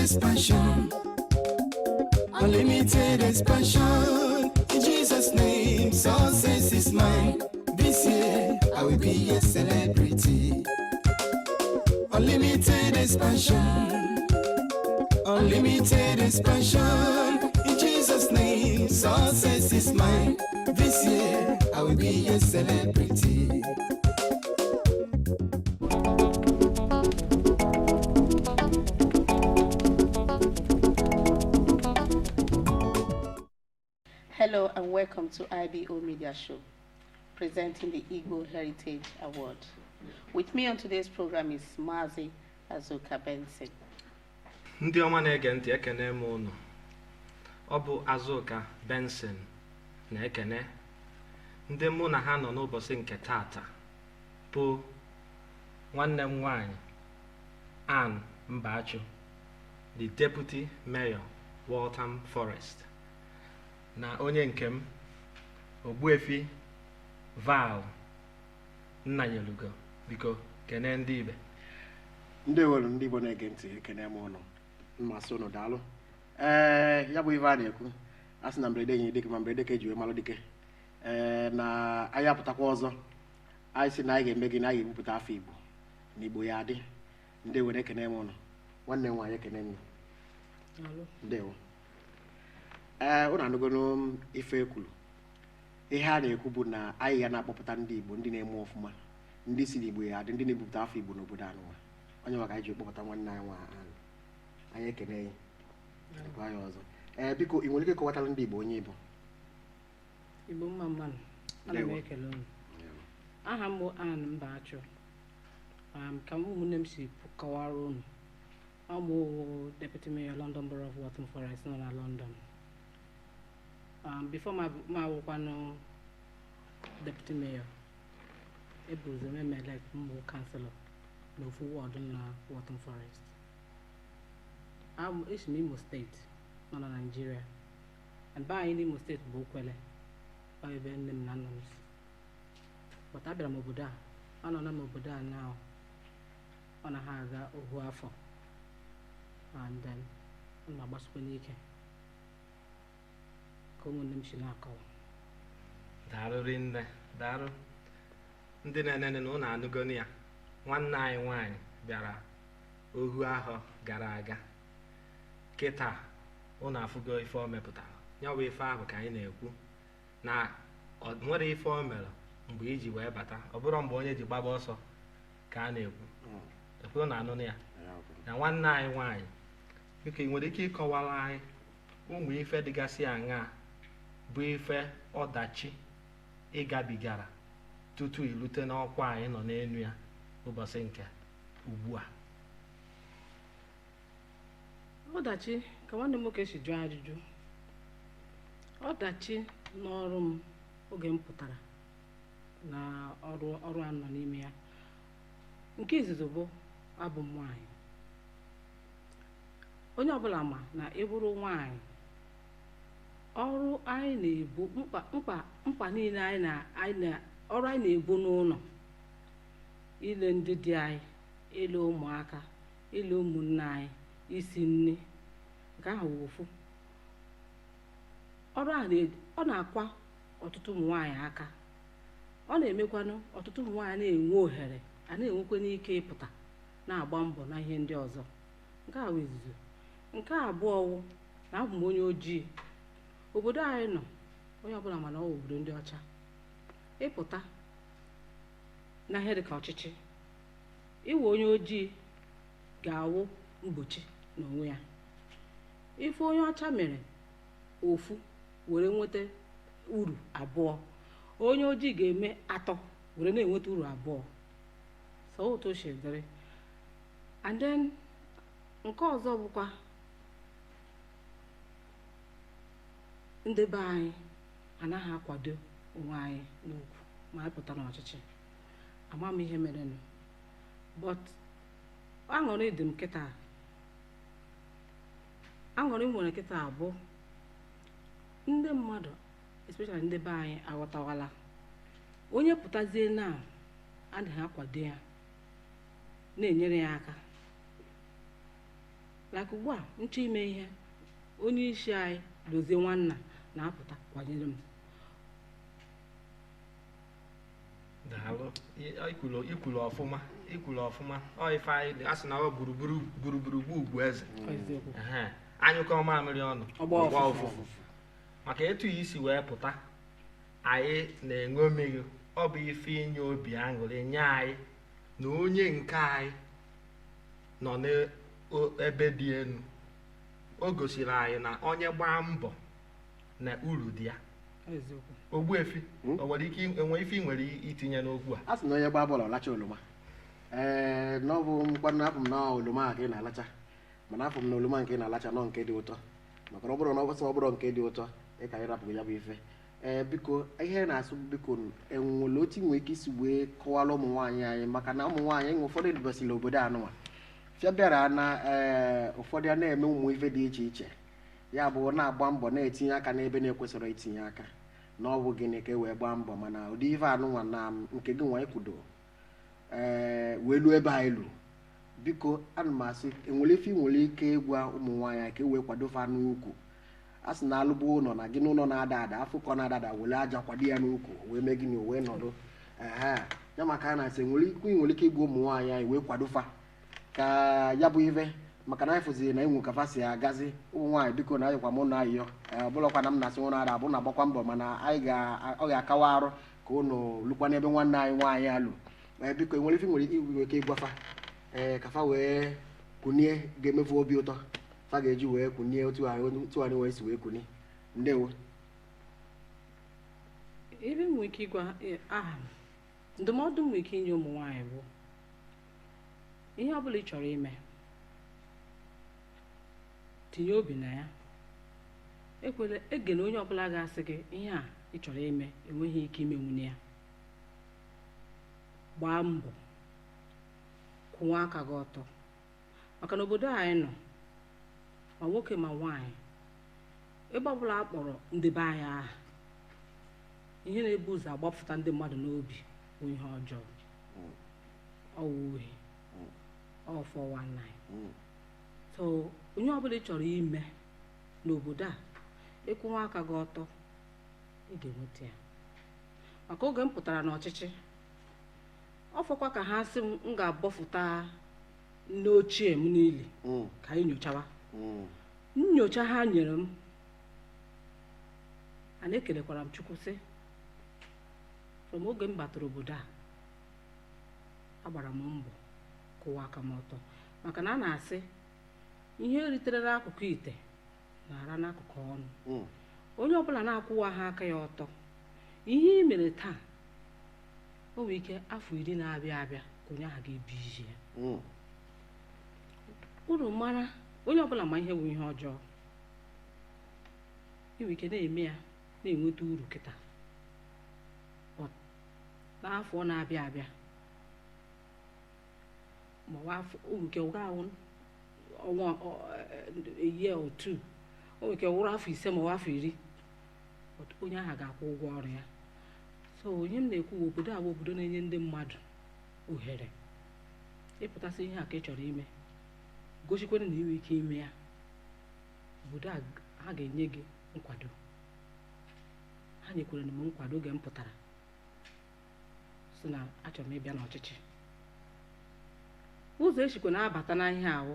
expansion. Unlimited expansion. In Jesus' name, success is mine. This year, I will be a celebrity. Unlimited expansion. Unlimited expansion. In Jesus' name, success is mine. This year, I will be a celebrity. Hello and welcome to IBO Media Show, presenting the Igbo Heritage Award. With me on today's program is Mazi Azuka Benson. Ndị ọma na-ege ntị ekene m unu. Ọ bụ Azuka Benson na-ekene. Ndị mụ na ha nọ n'ụbọchị nke taata bụ nwanne m nwanyị Ann Mbachu, the Deputy Mayor, Waltham Forest, na onye nke m Ogbuefi Val Nnanyelugo. Biko kene ndị ibe. Ndewelu ndị Igbo na-ege ntị ekene m unu. Mmasị unu daalụ. Ya bụ ife a na-ekwu, a sị na mberede enyi dike ma mberede ka eji wee malụ dike. Na anyị apụtakwa ọzọ, anyị sị na anyị ga-eme gị na anyị ga-ebupụta afọ Igbo na Igbo ya adị. Ndewo na-ekene m unu. Nwanne m nwaanyị ekene m. Ndewo. Unu anụgono ife ekwuru. Ihe a na-ekwu bụ na anyị ga na-akpọpụta ndị Igbo ndị na-eme ọfụma, ndị si n'Igbo ya adị, ndị na-ebupụta afọ Igbo n'obodo anụ nwa. Onye maka anyị ji kpọpụta nwanne anyị nwa anyị ekene anyị. Ekwe anyị ọzọ. Biko ị nwere ike ịkọwatara ndị Igbo onye Igbo? Igbo mma mmanụ, ana m ekele unu. Aha m bụ Ann Mbachu. Ka ụmụnne m si kọwara unu. Ọ bụ Deputy Mayor London Borough of Waltham Forest nọ na London. Before my work Deputy Mayor, it was a member like councillor, no full ward in Waltham Forest. I'm in Imo State, not Nigeria, and by Imo State, Bokwele, by Ben Nanos. But I've been Mobuda, I'm on Mobuda now, on a Haga or Huafo, and then on my Basquenike. Daalụ rinne, daalụ. Ndị na-enene na ụlọ anụgoni ya, nwanne anyị nwanyị bịara ohu ahụ gara aga. Kịta ụlọ afụgo ife o mepụtara. Ya bụ ife ahụ ka anyị na-ekwu na ọ nwere ife o mere mgbe iji wee bata. Ọ bụrụ mgbe onye ji gbaba ọsọ ka a na-ekwu. Ekwu na anụ ya. Na nwanne anyị nwanyị, biko ị nwere ike ịkọwara anyị ụmụ ife dịgasị aṅaa bụ ife ọdachi ịgabigara tutu irute n'ọkwa anyị nọ n'elu ya ụbọchị nke ugbu a? Ọdachi ka nwanne m nwoke si jụọ ajụjụ. Ọdachi n'ọrụ m oge m pụtara na ọrụ a nọ n'ime ya. Nke izizi bụ abụ m nwaanyị. Onye ọbụla ma na ịbụrụ nwaanyị, ọrụ anyị na-ebu mkpa niile ọrụ anyị na-ebu n'ụlọ, ile ndị dị anyị, ile ụmụaka, ile ụmụnne anyị, isi nne, nke ahụ wụ ofu. Ọrụ a ọ na-akwa ọtụtụ ụmụ nwaanyị aka. Ọ na-emekwanụ ọtụtụ ụmụ nwaanyị na-enwe ohere, a na-enwekwa n'ike ịpụta na-agba mbọ na ihe ndị ọzọ. Nke a wụ izuzu. Nke abụọ wụ na abụ m onye ojii. Obodo anyị nọ, onye ọbụla mana ọ obodo ndị ọcha. Ịpụta na ihe dịka ọchịchị, iwe onye ojii ga-awụ mgbochi n'onwe ya. Ife onye ọcha mere ofu were nweta uru abụọ, onye ojii ga-eme atọ were na-enweta uru abụọ. So otu o si dịrị. And then nke ọzọ bụkwa ndị be anyị anaghị akwado onwe anyị n'ukwu ma anyị pụta n'ọchịchị. Ama m ihe merenụ, but aṅụrị dị m kịta. Aṅụrị m nwere kịta abụ ndị mmadụ, especially ndị be anyị, aghọtawala onye pụtazie na adịghị akwado ya, na-enyere ya aka. laka ugbu a nchọ ime ihe onye isi anyị Dozie Nwanna na-apụta kwanyere m. daalụ ikwulu ọfụma ọ ife anyị dị asị na ọ gburugburu ugwu eze anyụkọ mamịrị ọnụ ọgba ụfụfụ maka etu ya isi wee pụta anyị na-eṅomighị ọ bụ ife inye obi aṅụrị nye anyị na onye nke anyị nọ n'ebe dị elu. O gosiri anyị na onye gbaa mbọ na uru dị ya. Ogbuefi enwe ife ị nwere itinye n'okwu a? A sị na onye gbaa bọọlụ ọlacha oloma. N'ọbụ mkpanụ afọ m na oloma a ka ị na-alacha, mana afọ m na oloma nke ị na-alacha nọ nke dị ụtọ, maka na ọ bụrụ na ọ bụrụ nke dị ụtọ ị ka anyị rapụghị ya bụ ife. Biko ihe na-asụ biko enwere otu nwere ike isi wee kọwara ụmụ nwaanyị anyị, maka na ụmụ nwaanyị enwe ụfọdụ edubesịrị obodo anụnwa fịa bịara na ụfọdụ a na-eme ụmụ ife dị iche iche, ya bụ na-agba mbọ na-etinye aka n'ebe na-ekwesịrị itinye aka na ọ bụ gịnị ka e wee gbaa mbọ, mana ụdị ife anụnwa na nke gị nwa ịkwudo wee luo ebe anyị lụ. Biko ana m asị enwere ife ị nwere ike ịgwa ụmụ nwaanyị ka e wee kwado fa n'ukwu. A sị na alụgbu ụlọ na gị n'ụlọ na-ada ada afụkọ na-ada were aja kwado ya n'ukwu wee mee gịnị wee nọdụ ya maka a na-asị nwere ike igbu ụmụ nwaanyị anyị wee kwado fa ka ya bụ ife, maka na anyị fụziri na enwe ka fa si agazi ụmụ nwaanyị. Biko na anyịkwa mụ na ayọ ọbụlọkwa na m na-asị nwa na-ada abụ na-agbakwa mbọ, mana ọ ga-akawa arụ ka ụnụ lụkwa n'ebe nwanne anyị nwaanyị alụ. Biko enwere ife nwere ike ịgwafa ka fa wee kunie ga-emefu obi ụtọ fa ga-eji wee kunie otu anyị wee si wee kunie. Ndewo. Ebe nwere ike ịgwa aha ndụmọdụ nwere ike inye ụmụ nwaanyị bụ ihe ọbụla ị chọrọ ime tinye obi na ya. Egena onye ọbụla ga-asị gị ihe a ị chọrọ ime enweghị ike imenwunye ya. Gbaa mbọ kwụwa aka gị ọtọ, maka na obodo anyị nọ ma nwoke ma nwaanyị ebe ọbụla a kpọrọ ndebe anyị aha, ihe na-ebu ụzọ agbapụta ndị mmadụ n'obi bụ ihe ọjọọ, ọwụ uhie, ọ 419. So onye ọbụla ị chọrọ ime n'obodo a ịkwụwa aka gị ọtọ ị ga-enweta ya. Maka oge m pụtara n'ọchịchị ọ fọkwa ka ha sị m ga-abọfụta nne ochie m n'ili ka anyị nyochawa. Nnyocha ha nyere m ana ekelekwara m Chukwu sị from oge m batara obodo a agbara m mbọ kwụwa aka m ọtọ, maka na a na-asị ihe eritere n'akụkụ ite na-ara n'akụkụ ọnụ. Onye ọbụla na-akwụwa ha aka ya ọtọ, ihe i mere taa o nwere ike afọ 10 na-abịa abịa ka onye ahụ ga-ebi iji ya. Unu mara onye ọbụla ma ihe bụ ihe ọjọọ, inwe ike na-eme ya na-enweta uru kịta, n'afọ na-abịa abịa ma nke ụra ọnwa eyi otu o nwere ike wụrụ afọ 5 ma afọ 10 onye ahụ ga-akwụ ụgwọ ọrụ ya. So onye m na-ekwu obodo a bụ obodo na-enye ndị mmadụ ohere ịpụtasị ihe a ka ị chọrọ ime, gosikwere na inwe ike ime ya. Obodo a ha ga-enye gị nkwado, ha nyekwere m nkwado oge m pụtara sị na achọrọ m ịbịa n'ọchịchị. Ụzọ echikwa na-abata na ihe ahụ